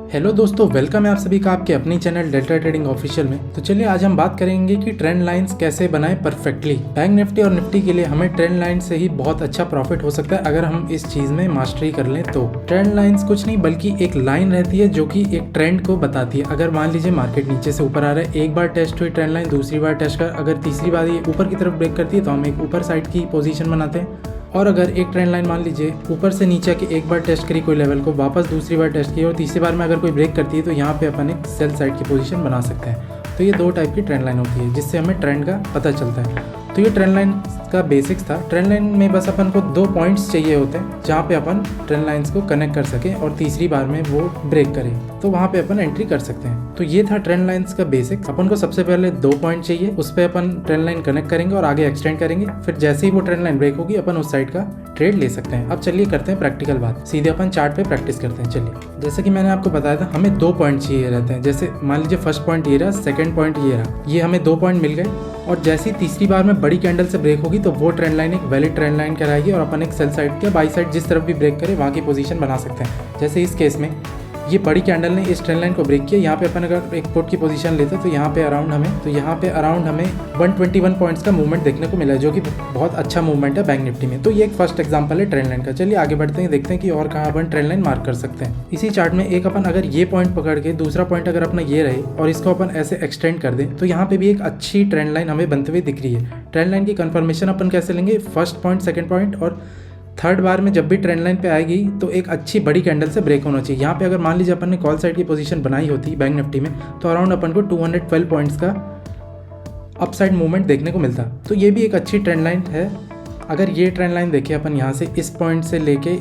Hello दोस्तों, welcome है आप सभी का आपके अपनी चैनल डेल्टा ट्रेडिंग ऑफिशियल में। तो चलिए आज हम बात करेंगे कि ट्रेंड लाइंस कैसे बनाएं परफेक्टली। बैंक निफ्टी और निफ्टी के लिए हमें ट्रेंड लाइन से ही बहुत अच्छा प्रॉफिट हो सकता है अगर हम इस चीज में मास्टरी कर लें तो। ट्रेंड लाइंस कुछ नहीं बल्कि एक लाइन रहती है जो कि एक ट्रेंड को बताती है। अगर मान लीजिए मार्केट नीचे से ऊपर आ रहा है, एक बार टेस्ट हुई ट्रेंड लाइन, दूसरी बार टेस्ट कर, अगर तीसरी बार ये ऊपर की तरफ ब्रेक करती है तो हम एक ऊपर साइड की पोजीशन बनाते हैं। और अगर एक ट्रेंड लाइन मान लीजिए ऊपर से नीचे की एक बार टेस्ट करी कोई लेवल को, वापस दूसरी बार टेस्ट की और तीसरी बार में अगर कोई ब्रेक करती है तो यहाँ पे अपन एक सेल साइड की पोजीशन बना सकते हैं। तो ये दो टाइप की ट्रेंड लाइन होती है जिससे हमें ट्रेंड का पता चलता है। तो ये ट्रेंड लाइन का बेसिक्स था। ट्रेंड लाइन में बस अपन को 2 पॉइंट्स चाहिए होते हैं जहाँ पे अपन ट्रेंड लाइंस को कनेक्ट कर सकें और तीसरी बार में वो ब्रेक करे तो वहाँ पे अपन एंट्री कर सकते हैं। तो ये था ट्रेंड लाइंस का बेसिक्स। अपन को सबसे पहले 2 पॉइंट चाहिए, उस पर अपन ट्रेंड लाइन कनेक्ट करेंगे और आगे एक्सटेंड करेंगे। फिर जैसे ही वो ट्रेंड लाइन ब्रेक होगी अपन उस साइड का ट्रेड ले सकते हैं। अब चलिए करते हैं प्रैक्टिकल बात, सीधे अपन चार्ट पे प्रैक्टिस करते हैं। चलिए, जैसे कि मैंने आपको बताया था हमें 2 पॉइंट चाहिए रहते हैं। जैसे मान लीजिए फर्स्ट पॉइंट ये रहा, सेकंड पॉइंट ये रहा, ये हमें 2 पॉइंट मिल गए और जैसी तीसरी बार में बड़ी कैंडल से ब्रेक होगी तो वो ट्रेंड लाइन एक वैलिड ट्रेंड लाइन कहलाएगी और अपन एक सेल साइड या बाई साइड जिस तरफ भी ब्रेक करे वहाँ की पोजीशन बना सकते हैं। जैसे इस केस में ये बड़ी कैंडल ने इस ट्रेंड लाइन को ब्रेक किया, यहाँ पे अपन अगर एक पुट की पोजीशन लेते तो यहाँ पे अराउंड हमें 121 पॉइंट्स का मूवमेंट देखने को मिला है जो कि बहुत अच्छा मूवमेंट है बैंक निफ्टी में। तो ये एक फर्स्ट एग्जांपल है ट्रेंड लाइन का। चलिए आगे बढ़ते हैं, देखते हैं कि और कहाँ अपन ट्रेंड लाइन मार्क कर सकते हैं। इसी चार्ट में एक अपन अगर ये पॉइंट पकड़ के दूसरा पॉइंट अगर अपना ये रहे और इसको अपन ऐसे एक्सटेंड कर दें तो यहाँ पे भी एक अच्छी ट्रेंड लाइन हमें बनते हुए दिख रही है। ट्रेंड लाइन की कंफर्मेशन अपन कैसे लेंगे, फर्स्ट पॉइंट, सेकंड पॉइंट और थर्ड बार में जब भी ट्रेंड लाइन पे आएगी तो एक अच्छी बड़ी कैंडल से ब्रेक होना चाहिए। यहाँ पे अगर मान लीजिए अपन ने कॉल साइड की पोजीशन बनाई होती बैंक निफ्टी में तो अराउंड अपन को 212 पॉइंट्स का अपसाइड मूवमेंट देखने को मिलता। तो ये भी एक अच्छी ट्रेंड लाइन है। अगर ये ट्रेंड लाइन देखें अपन यहाँ से इस पॉइंट से लेके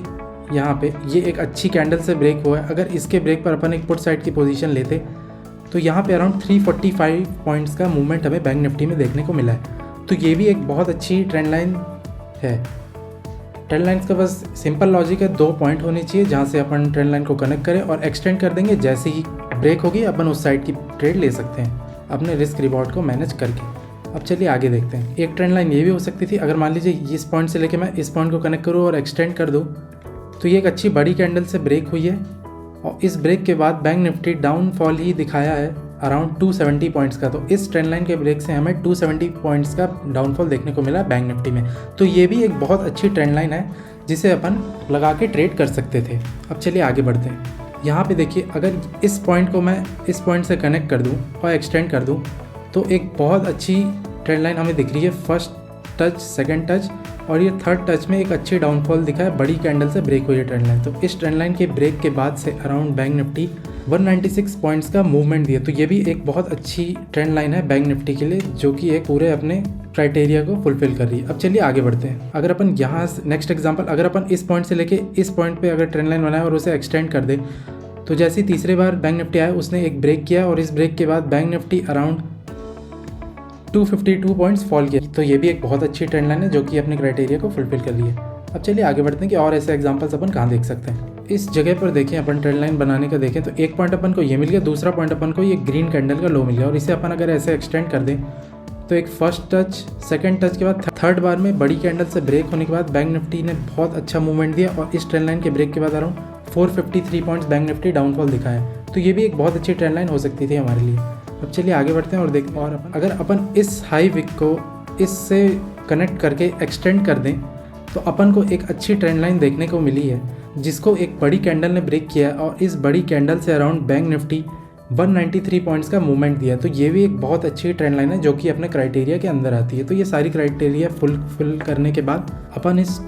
यहाँ पे ये एक अच्छी कैंडल से ब्रेक हुआ है, अगर इसके ब्रेक पर अपन एक पुट साइड की पोजीशन लेते तो यहाँ पे अराउंड 345 पॉइंट्स का मूवमेंट हमें बैंक निफ्टी में देखने को मिला है। तो ये भी एक बहुत अच्छी ट्रेंड लाइन है। ट्रेंड लाइन्स का बस सिंपल लॉजिक है, 2 पॉइंट होने चाहिए जहाँ से अपन ट्रेंड लाइन को कनेक्ट करें और एक्सटेंड कर देंगे। जैसे ही ब्रेक होगी अपन उस साइड की ट्रेड ले सकते हैं अपने रिस्क रिवॉर्ड को मैनेज करके। अब चलिए आगे देखते हैं। एक ट्रेंड लाइन ये भी हो सकती थी, अगर मान लीजिए इस पॉइंट से लेके मैं इस पॉइंट को कनेक्ट करूँ और एक्सटेंड कर दूँ तो ये एक अच्छी बड़ी कैंडल से ब्रेक हुई है और इस ब्रेक के बाद बैंक निफ्टी डाउनफॉल ही दिखाया है अराउंड 270 पॉइंट्स का। तो इस ट्रेंड लाइन के ब्रेक से हमें 270 पॉइंट्स का डाउनफॉल देखने को मिला बैंक निफ्टी में। तो ये भी एक बहुत अच्छी ट्रेंड लाइन है जिसे अपन लगा के ट्रेड कर सकते थे। अब चलिए आगे बढ़ते हैं। यहाँ पे देखिए, अगर इस पॉइंट को मैं इस पॉइंट से कनेक्ट कर दूँ और एक्सटेंड कर दूँ तो एक बहुत अच्छी ट्रेंड लाइन हमें दिख रही है। फर्स्ट टच, सेकेंड टच और ये थर्ड टच में एक अच्छी डाउनफॉल दिखा है, बड़ी कैंडल से ब्रेक हुई है ट्रेंड लाइन। तो इस ट्रेंड लाइन के ब्रेक के बाद से अराउंड बैंक निफ्टी 196 पॉइंट्स का मूवमेंट दिया। तो ये भी एक बहुत अच्छी ट्रेंड लाइन है बैंक निफ्टी के लिए जो कि एक पूरे अपने क्राइटेरिया को फुलफिल कर रही है। अब चलिए आगे बढ़ते हैं। अगर अपन यहाँ नेक्स्ट एग्जांपल, अगर अपन इस पॉइंट से लेके इस पॉइंट पे अगर ट्रेंड लाइन बनाए और उसे एक्सटेंड कर दे तो जैसे ही तीसरे बार बैंक निफ्टी आया उसने एक ब्रेक किया और इस ब्रेक के बाद bank Nifty around 252 points fall किया। तो ये भी एक बहुत अच्छी ट्रेंड लाइन है जो कि अपने क्राइटेरिया को फुलफिल कर रही है। अब चलिए आगे बढ़ते हैं कि और ऐसे एग्जांपल्स अपन कहाँ देख सकते हैं। इस जगह पर देखें, अपन ट्रेंड लाइन बनाने का देखें तो एक पॉइंट अपन को ये मिल गया, दूसरा पॉइंट अपन को ये ग्रीन कैंडल का लो मिल गया और इसे अपन अगर ऐसे एक्सटेंड कर दें तो एक फर्स्ट टच, सेकंड टच के बाद थर्ड बार में बड़ी कैंडल से ब्रेक होने के बाद बैंक निफ्टी ने बहुत अच्छा मूवमेंट दिया और इस ट्रेंड लाइन के ब्रेक के बाद around 453 points bank Nifty downfall दिखाया। तो ये भी एक बहुत अच्छी ट्रेंड लाइन हो सकती थी हमारे लिए। अब चलिए आगे बढ़ते हैं और देखते हैं और अगर अपन इस हाई विक को इससे कनेक्ट करके एक्सटेंड कर दें तो अपन को एक अच्छी ट्रेंड लाइन देखने को मिली है जिसको एक बड़ी कैंडल ने ब्रेक किया और इस बड़ी कैंडल से अराउंड बैंक निफ्टी 193 पॉइंट्स का मूवमेंट दिया। तो ये भी एक बहुत अच्छी ट्रेंड लाइन है जो कि अपने क्राइटेरिया के अंदर आती है। तो ये सारी क्राइटेरिया फुलफिल करने के बाद अपन इस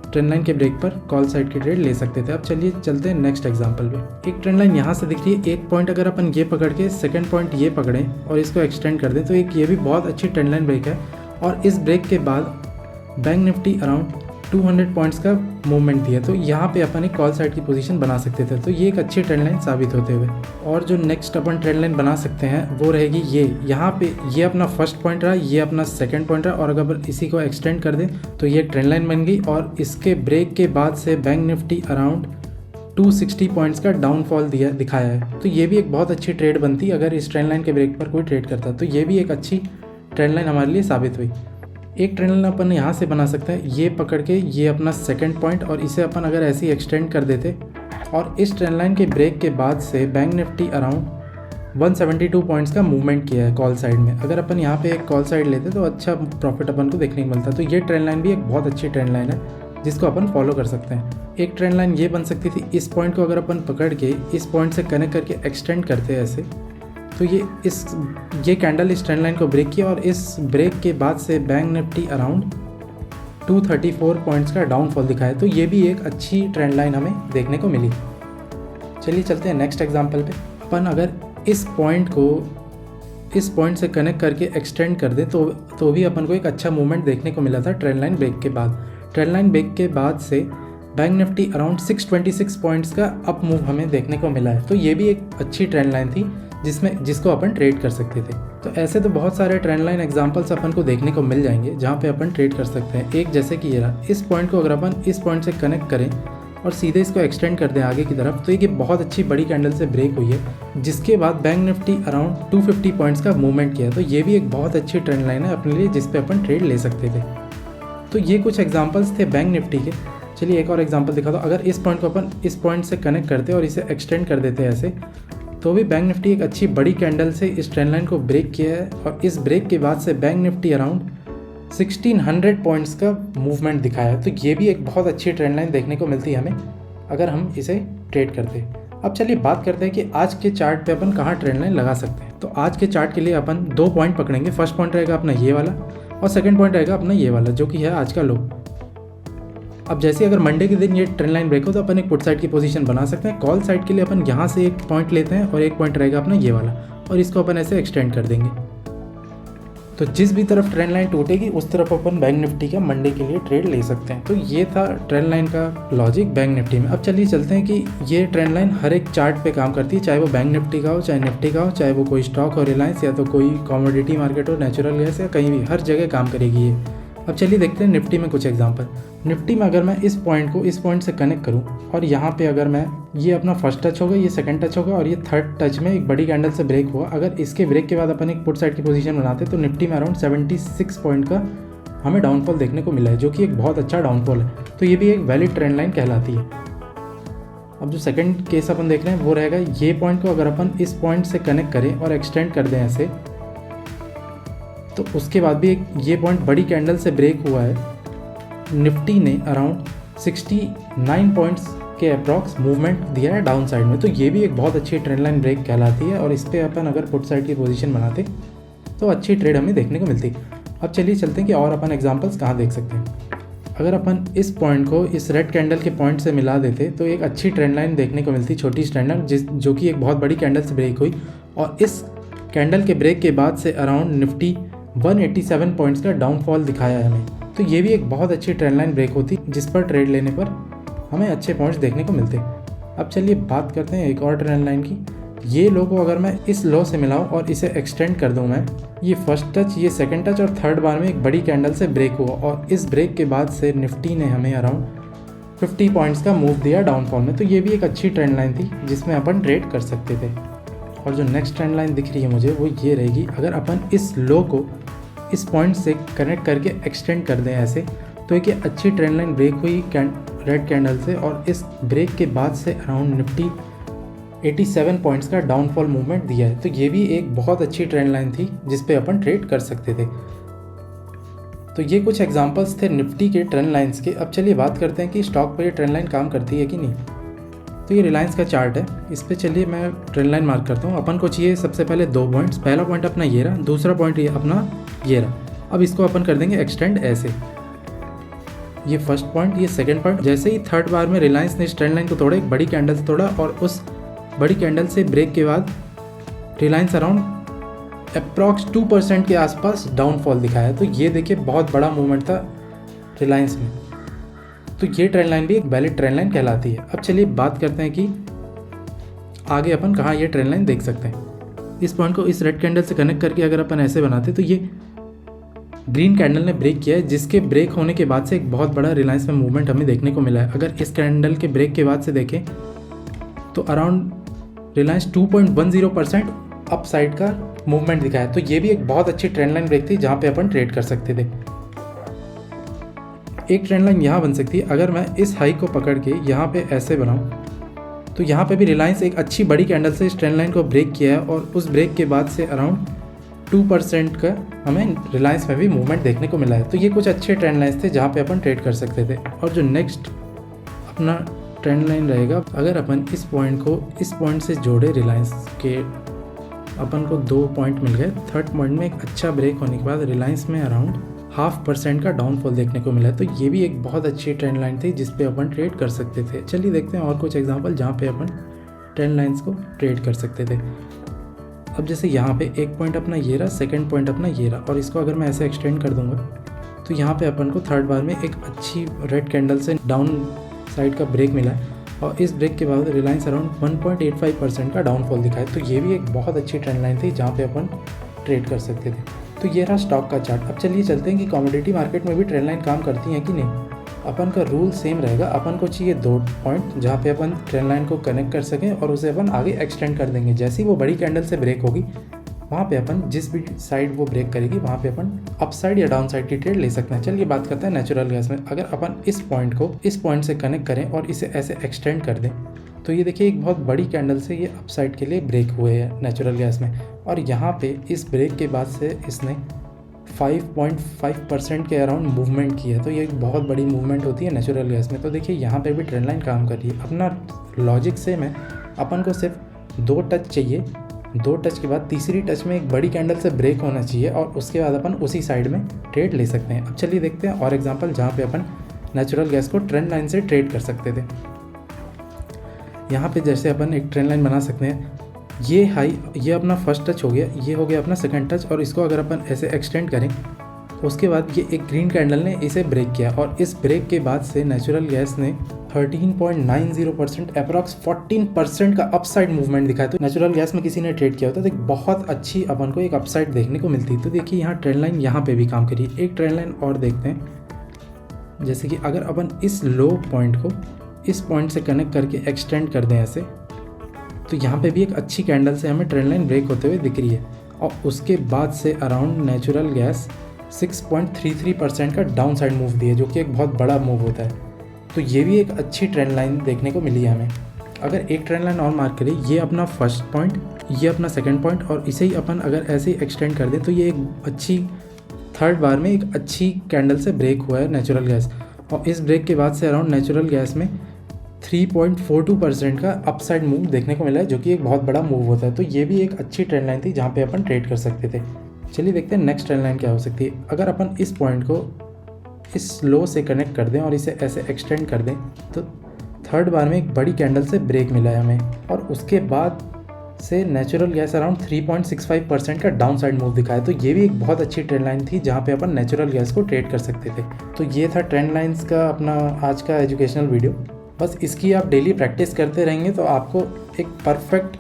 ट्रेंड लाइन के ब्रेक पर कॉल साइड की ट्रेड ले सकते थे। अब चलिए चलते हैं नेक्स्ट एग्जांपल पे। एक ट्रेंड लाइन यहाँ से दिख रही है, एक पॉइंट अगर अपन ये पकड़ के सेकंड पॉइंट ये पकड़ें और इसको एक्सटेंड कर दें तो एक ये भी बहुत अच्छी ट्रेंड लाइन ब्रेक है और इस ब्रेक के बाद बैंक निफ्टी अराउंड 200 पॉइंट्स का मूवमेंट दिया। तो यहाँ पे अपन एक कॉल साइड की पोजीशन बना सकते थे। तो ये एक अच्छी ट्रेंड लाइन साबित होते हुए और जो नेक्स्ट अपन ट्रेंड लाइन बना सकते हैं वो रहेगी ये। यहाँ पे ये अपना फर्स्ट पॉइंट रहा, ये अपना सेकंड पॉइंट रहा और अगर इसी को एक्सटेंड कर दें तो ये ट्रेंड लाइन बन गई और इसके ब्रेक के बाद से बैंक निफ्टी अराउंड 260 पॉइंट्स का डाउनफॉल दिखाया है। तो ये भी एक बहुत अच्छी ट्रेड बनती अगर इस ट्रेंड लाइन के ब्रेक पर कोई ट्रेड करता। तो ये भी एक अच्छी ट्रेंड लाइन हमारे लिए साबित हुई। एक ट्रेंड लाइन अपन यहाँ से बना सकते हैं, ये पकड़ के ये अपना सेकंड पॉइंट और इसे अपन अगर ऐसे ही एक्सटेंड कर देते और इस ट्रेंड लाइन के ब्रेक के बाद से बैंक निफ्टी अराउंड 172 पॉइंट्स का मूवमेंट किया है कॉल साइड में। अगर अपन यहाँ पे एक कॉल साइड लेते तो अच्छा प्रॉफिट अपन को देखने को मिलता। तो ये ट्रेंड लाइन भी एक बहुत अच्छी ट्रेंड लाइन है जिसको अपन फॉलो कर सकते हैं। एक ट्रेंड लाइन ये बन सकती थी, इस पॉइंट को अगर अपन पकड़ के इस पॉइंट से कनेक्ट करके एक्सटेंड करते हैं ऐसे, तो ये कैंडल इस ट्रेंड लाइन को ब्रेक किया और इस ब्रेक के बाद से बैंक निफ्टी अराउंड 234 पॉइंट्स का डाउनफॉल दिखाया। तो ये भी एक अच्छी ट्रेंड लाइन हमें देखने को मिली। चलिए चलते हैं नेक्स्ट एग्जांपल पे। अपन अगर इस पॉइंट को इस पॉइंट से कनेक्ट करके एक्सटेंड कर दे तो भी अपन को एक अच्छा मूवमेंट देखने को मिला था ट्रेंड लाइन ब्रेक के बाद। ट्रेंड लाइन ब्रेक के बाद से बैंक निफ्टी अराउंड 626 पॉइंट्स का अप मूव हमें देखने को मिला है। तो ये भी एक अच्छी ट्रेंड लाइन थी जिसको अपन ट्रेड कर सकते थे। तो ऐसे तो बहुत सारे ट्रेंड लाइन एग्जांपल्स अपन को देखने को मिल जाएंगे जहाँ पे अपन ट्रेड कर सकते हैं। एक जैसे कि ये रहा, इस पॉइंट को अगर अपन इस पॉइंट से कनेक्ट करें और सीधे इसको एक्सटेंड कर दें आगे की तरफ, तो ये बहुत अच्छी बड़ी कैंडल से ब्रेक हुई है, जिसके बाद बैंक निफ्टी अराउंड 250 पॉइंट्स का मूवमेंट किया। तो ये भी एक बहुत अच्छी ट्रेंड लाइन है अपने लिए जिस पे अपन ट्रेड ले सकते थे। तो ये कुछ एग्जांपल्स थे बैंक निफ्टी के। चलिए एक और एग्जांपल दिखा दो। अगर इस पॉइंट को अपन इस पॉइंट से कनेक्ट करते और इसे एक्सटेंड कर देते ऐसे, तो भी बैंक निफ्टी एक अच्छी बड़ी कैंडल से इस ट्रेंड लाइन को ब्रेक किया है और इस ब्रेक के बाद से बैंक निफ्टी अराउंड 1600 पॉइंट्स का मूवमेंट दिखाया है। तो ये भी एक बहुत अच्छी ट्रेंड लाइन देखने को मिलती है हमें अगर हम इसे ट्रेड करते हैं। अब चलिए बात करते हैं कि आज के चार्ट पे अपन कहाँ ट्रेंड लाइन लगा सकते हैं। तो आज के चार्ट के लिए अपन 2 पॉइंट पकड़ेंगे। फर्स्ट पॉइंट रहेगा अपना ये वाला और सेकंड पॉइंट रहेगा अपना ये वाला, जो कि है आज का लो। अब जैसे अगर मंडे के दिन ये ट्रेंड लाइन ब्रेक हो तो अपन एक पुट साइड की पोजीशन बना सकते हैं। कॉल साइड के लिए अपन यहाँ से एक पॉइंट लेते हैं और एक पॉइंट रहेगा अपना ये वाला, और इसको अपन ऐसे एक्सटेंड कर देंगे। तो जिस भी तरफ ट्रेंड लाइन टूटेगी उस तरफ अपन बैंक निफ्टी का मंडे के लिए ट्रेड ले सकते हैं। तो ये था ट्रेंड लाइन का लॉजिक बैंक निफ्टी में। अब चलिए चलते हैं कि ये ट्रेंड लाइन हर एक चार्ट पे काम करती है, चाहे वो बैंक निफ्टी का हो, चाहे निफ्टी का हो, चाहे वो कोई स्टॉक हो रिलायंस, या तो कोई कमोडिटी मार्केट हो, नेचुरल गैस, या कहीं भी, हर जगह काम करेगी ये। अब चलिए देखते हैं निफ्टी में कुछ एग्जांपल। निफ्टी में अगर मैं इस पॉइंट को इस पॉइंट से कनेक्ट करूं और यहाँ पे अगर मैं ये अपना फर्स्ट टच होगा, ये सेकंड टच होगा और ये थर्ड टच में एक बड़ी कैंडल से ब्रेक हुआ, अगर इसके ब्रेक के बाद अपन एक पुट साइड की पोजीशन बनाते तो निफ्टी में अराउंड 76 पॉइंट का हमें डाउनफॉल देखने को मिला है, जो कि एक बहुत अच्छा डाउनफॉल है। तो ये भी एक वैलिड ट्रेंड लाइन कहलाती है। अब जो सेकंड केस अपन देख रहे हैं वो रहेगा, ये पॉइंट को अगर अपन इस पॉइंट से कनेक्ट करें और एक्सटेंड कर दें ऐसे, तो उसके बाद भी एक ये पॉइंट बड़ी कैंडल से ब्रेक हुआ है। निफ्टी ने अराउंड 69 पॉइंट्स के अप्रॉक्स मूवमेंट दिया है डाउन साइड में। तो ये भी एक बहुत अच्छी ट्रेंड लाइन ब्रेक कहलाती है और इस पर अपन अगर पुट साइड की पोजीशन बनाते तो अच्छी ट्रेड हमें देखने को मिलती। अब चलिए चलते हैं कि और अपन एग्जांपल्स कहाँ देख सकते हैं। अगर अपन इस पॉइंट को इस रेड कैंडल के पॉइंट से मिला देते तो एक अच्छी ट्रेंड लाइन देखने को मिलती, छोटी ट्रेंड लाइन जो कि एक बहुत बड़ी कैंडल से ब्रेक हुई, और इस कैंडल के ब्रेक के बाद से अराउंड निफ्टी 187 पॉइंट्स का डाउनफॉल दिखाया है हमें। तो ये भी एक बहुत अच्छी ट्रेंड लाइन ब्रेक होती जिस पर ट्रेड लेने पर हमें अच्छे पॉइंट्स देखने को मिलते। अब चलिए बात करते हैं एक और ट्रेंड लाइन की। ये लो को अगर मैं इस लो से मिलाऊं और इसे एक्सटेंड कर दूं मैं, ये फर्स्ट टच, ये सेकंड टच और थर्ड बार में एक बड़ी कैंडल से ब्रेक हुआ और इस ब्रेक के बाद से निफ्टी ने हमें अराउंड 50 पॉइंट्स का मूव दिया डाउनफॉल में। तो ये भी एक अच्छी ट्रेंड लाइन थी जिसमें अपन ट्रेड कर सकते थे। और जो नेक्स्ट ट्रेंड लाइन दिख रही है मुझे वो ये रहेगी, अगर अपन इस लो को इस पॉइंट से कनेक्ट करके एक्सटेंड कर दें ऐसे, तो एक अच्छी ट्रेंड लाइन ब्रेक हुई रेड कैंडल से और इस ब्रेक के बाद से अराउंड निफ्टी 87 पॉइंट्स का डाउनफॉल मूवमेंट दिया है। तो ये भी एक बहुत अच्छी ट्रेंड लाइन थी जिस पे अपन ट्रेड कर सकते थे। तो ये कुछ एग्जांपल्स थे निफ्टी के ट्रेंड लाइंस के। अब चलिए बात करते हैं कि स्टॉक पर ये ट्रेंड लाइन काम करती है कि नहीं। तो ये रिलायंस का चार्ट है, इस पर चलिए मैं ट्रेंड लाइन मार्क करता हूँ। अपन को चाहिए सबसे पहले 2 पॉइंट्स। पहला पॉइंट अपना ये रहा, दूसरा पॉइंट ये अपना ये रहा। अब इसको अपन कर देंगे एक्सटेंड ऐसे, ये फर्स्ट पॉइंट, ये सेकंड पॉइंट। जैसे ही थर्ड बार में रिलायंस ने इस ट्रेंड लाइन को तोड़ा, एक बड़ी कैंडल से तोड़ा और उस बड़ी कैंडल से ब्रेक के बाद रिलायंस अराउंड अप्रॉक्स 2% के आसपास डाउनफॉल दिखाया। तो ये देखिए बहुत बड़ा मूवमेंट था रिलायंस में। तो ये ट्रेंड लाइन भी एक वैलिड ट्रेंड लाइन कहलाती है। अब चलिए बात करते हैं कि आगे अपन कहाँ ये ट्रेंड लाइन देख सकते हैं। इस पॉइंट को इस रेड कैंडल से कनेक्ट करके अगर अपन ऐसे बनाते तो ये ग्रीन कैंडल ने ब्रेक किया है, जिसके ब्रेक होने के बाद से एक बहुत बड़ा रिलायंस में मूवमेंट हमें देखने को मिला है। अगर इस कैंडल के ब्रेक के बाद से देखें तो अराउंड रिलायंस 2.10% अप साइड का मूवमेंट दिखाया। तो ये भी एक बहुत अच्छी ट्रेंड लाइन ब्रेक थी जहाँ पे अपन ट्रेड कर सकते थे। एक ट्रेंड लाइन यहाँ बन सकती है, अगर मैं इस हाई को पकड़ के यहाँ पे ऐसे बनाऊँ तो यहाँ पे भी रिलायंस एक अच्छी बड़ी कैंडल से इस ट्रेंड लाइन को ब्रेक किया है और उस ब्रेक के बाद से अराउंड 2% का हमें रिलायंस में भी मूवमेंट देखने को मिला है। तो ये कुछ अच्छे ट्रेंड लाइन्स थे जहाँ पे अपन ट्रेड कर सकते थे। और जो नेक्स्ट अपना ट्रेंड लाइन रहेगा, अगर अपन इस पॉइंट को इस पॉइंट से जोड़े रिलायंस के, अपन को 2 पॉइंट मिल गए। थर्ड पॉइंट में एक अच्छा ब्रेक होने के बाद रिलायंस में अराउंड 0.5% का डाउनफॉल देखने को मिला है। तो ये भी एक बहुत अच्छी ट्रेंड लाइन थी जिस पे अपन ट्रेड कर सकते थे। चलिए देखते हैं और कुछ एग्जांपल जहाँ पे अपन ट्रेंड लाइंस को ट्रेड कर सकते थे। अब जैसे यहाँ पे एक पॉइंट अपना ये रहा, सेकंड पॉइंट अपना ये रहा, और इसको अगर मैं ऐसे एक्सटेंड कर दूंगा तो यहाँ पे अपन को थर्ड बार में एक अच्छी रेड कैंडल से डाउन साइड का ब्रेक मिला है और इस ब्रेक के बाद रिलायंस अराउंड 1.85% का डाउनफॉल दिखाया। तो ये भी एक बहुत अच्छी ट्रेंड लाइन थी जहाँ पे अपन ट्रेड कर सकते थे। तो ये रहा स्टॉक का चार्ट। अब चलिए चलते हैं कि कमोडिटी मार्केट में भी ट्रेंड लाइन काम करती है कि नहीं। अपन का रूल सेम रहेगा, अपन को चाहिए 2 पॉइंट जहाँ पे अपन ट्रेंड लाइन को कनेक्ट कर सकें और उसे अपन आगे एक्सटेंड कर देंगे। जैसे ही वो बड़ी कैंडल से ब्रेक होगी वहाँ पे अपन जिस भी साइड वो ब्रेक करेगी वहाँ पे अपन अप साइड या डाउन साइड की ट्रेड ले सकते हैं। चलिए बात करते हैं नेचुरल गैस में। अगर अपन इस पॉइंट को इस पॉइंट से कनेक्ट करें और इसे ऐसे एक्सटेंड कर दें तो ये देखिए एक बहुत बड़ी कैंडल से ये अप साइड के लिए ब्रेक हुए हैं नेचुरल गैस में। और यहाँ पे इस ब्रेक के बाद से इसने 5.5% के अराउंड मूवमेंट की है। तो ये एक बहुत बड़ी मूवमेंट होती है नेचुरल गैस में। तो देखिए यहाँ पे भी ट्रेंड लाइन काम कर रही है। अपना लॉजिक सेम है, अपन को सिर्फ 2 टच चाहिए। 2 टच के बाद तीसरी टच में एक बड़ी कैंडल से ब्रेक होना चाहिए और उसके बाद अपन उसी साइड में ट्रेड ले सकते हैं। अब चलिए देखते हैं और एग्जांपल जहाँ पे अपन नेचुरल गैस को ट्रेंड लाइन से ट्रेड कर सकते थे। यहाँ पे जैसे अपन एक ट्रेंड लाइन बना सकते हैं, ये हाई, ये अपना फर्स्ट टच हो गया, ये हो गया अपना सेकंड टच, और इसको अगर अपन ऐसे एक्सटेंड करें उसके बाद ये एक ग्रीन कैंडल ने इसे ब्रेक किया और इस ब्रेक के बाद से नेचुरल गैस ने 13.90% अप्रॉक्स 14% का अपसाइड मूवमेंट दिखाया। तो नेचुरल गैस में किसी ने ट्रेड किया होता तो एक बहुत अच्छी अपन को एक अपसाइड देखने को मिलती। तो देखिए यहाँ ट्रेंड लाइन यहाँ पे भी काम करी। एक ट्रेंड लाइन और देखते हैं, जैसे कि अगर अपन इस लो पॉइंट को इस पॉइंट से कनेक्ट करके एक्सटेंड कर दें ऐसे, तो यहाँ पे भी एक अच्छी कैंडल से हमें ट्रेंड लाइन ब्रेक होते हुए दिख रही है। और उसके बाद से अराउंड नेचुरल गैस 6.33% का डाउन साइड मूव दिए, जो कि एक बहुत बड़ा मूव होता है। तो ये भी एक अच्छी ट्रेंड लाइन देखने को मिली है हमें। अगर एक ट्रेंड लाइन और मार्क करें, ये अपना फर्स्ट पॉइंट, ये अपना सेकंड पॉइंट, और इसे ही अपन अगर ऐसे ही एक्सटेंड कर दें तो ये एक अच्छी थर्ड बार में एक अच्छी कैंडल से ब्रेक हुआ है नेचुरल गैस। और इस ब्रेक के बाद से अराउंड नेचुरल गैस में 3.42% का अपसाइड मूव देखने को मिला है, जो कि एक बहुत बड़ा मूव होता है। तो ये भी एक अच्छी ट्रेंड लाइन थी जहाँ पे अपन ट्रेड कर सकते थे। चलिए देखते हैं नेक्स्ट ट्रेंड लाइन क्या हो सकती है। अगर अपन इस पॉइंट को इस लो से कनेक्ट कर दें और इसे ऐसे एक्सटेंड कर दें तो थर्ड बार में एक बड़ी कैंडल से ब्रेक मिला है हमें, और उसके बाद से नेचुरल गैस अराउंड 3.65% का डाउन साइड मूव दिखाया। तो ये भी एक बहुत अच्छी ट्रेंड लाइन थी जहाँ पे अपन नेचुरल गैस को ट्रेड कर सकते थे। तो ये था ट्रेंड लाइन्स का अपना आज का एजुकेशनल वीडियो। बस इसकी आप डेली प्रैक्टिस करते रहेंगे तो आपको एक परफेक्ट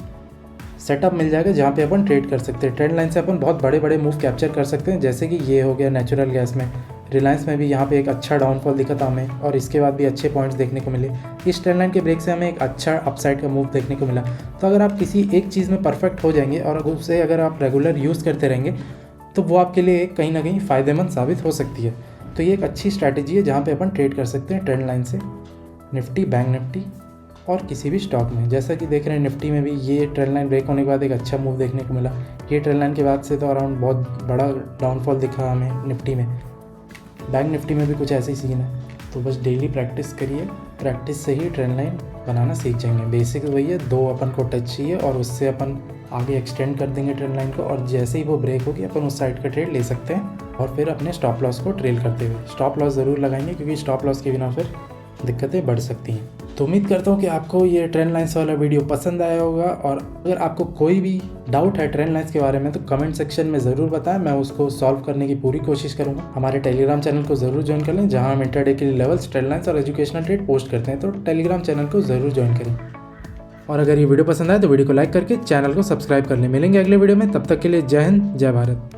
सेटअप मिल जाएगा जहाँ पे अपन ट्रेड कर सकते हैं। ट्रेंड लाइन से अपन बहुत बड़े बड़े मूव कैप्चर कर सकते हैं, जैसे कि ये हो गया नेचुरल गैस में। रिलायंस में भी यहाँ पे एक अच्छा डाउनफॉल दिखा था हमें और इसके बाद भी अच्छे पॉइंट्स देखने को मिले। इस ट्रेंड लाइन के ब्रेक से हमें एक अच्छा अपसाइड का मूव देखने को मिला। तो अगर आप किसी एक चीज़ में परफेक्ट हो जाएंगे और उसे अगर आप रेगुलर यूज़ करते रहेंगे तो वो आपके लिए कहीं ना कहीं फ़ायदेमंद साबित हो सकती है। तो ये एक अच्छी स्ट्रैटेजी है जहाँ पे अपन ट्रेड कर सकते हैं ट्रेंड लाइन से, निफ्टी, बैंक निफ्टी और किसी भी स्टॉक में। जैसा कि देख रहे हैं निफ्टी में भी ये ट्रेंड लाइन ब्रेक होने के बाद एक अच्छा मूव देखने को मिला। ये ट्रेंड लाइन के बाद से तो अराउंड बहुत बड़ा डाउनफॉल दिखा हमें निफ्टी में। बैंक निफ्टी में भी कुछ ऐसे ही सीन है। तो बस डेली प्रैक्टिस करिए, प्रैक्टिस से ही ट्रेंड लाइन बनाना सीख जाएंगे। बेसिक वही है, 2 अपन को टच चाहिए और उससे अपन आगे एक्सटेंड कर देंगे ट्रेंड लाइन को, और जैसे ही वो ब्रेक होगी अपन उस साइड का ट्रेड ले सकते हैं और फिर अपने स्टॉप लॉस को ट्रेल करते हुए। स्टॉप लॉस ज़रूर लगाएंगे क्योंकि स्टॉप लॉस के बिना फिर दिक्कतें बढ़ सकती हैं। तो उम्मीद करता हूँ कि आपको ये ट्रेंड लाइन्स वाला वीडियो पसंद आया होगा, और अगर आपको कोई भी डाउट है ट्रेंड लाइन्स के बारे में तो कमेंट सेक्शन में ज़रूर बताएं, मैं उसको सॉल्व करने की पूरी कोशिश करूँगा। हमारे टेलीग्राम चैनल को ज़रूर ज्वाइन कर लें जहाँ हम इंटरडे के लिए लेवल्स, ट्रेंड लाइन्स और एजुकेशनल ट्रेड पोस्ट करते हैं। तो टेलीग्राम चैनल को ज़रूर ज्वाइन करें, और अगर ये वीडियो पसंद आए तो वीडियो को लाइक करके चैनल को सब्सक्राइब कर लें। मिलेंगे अगले वीडियो में, तब तक के लिए जय हिंद, जय भारत।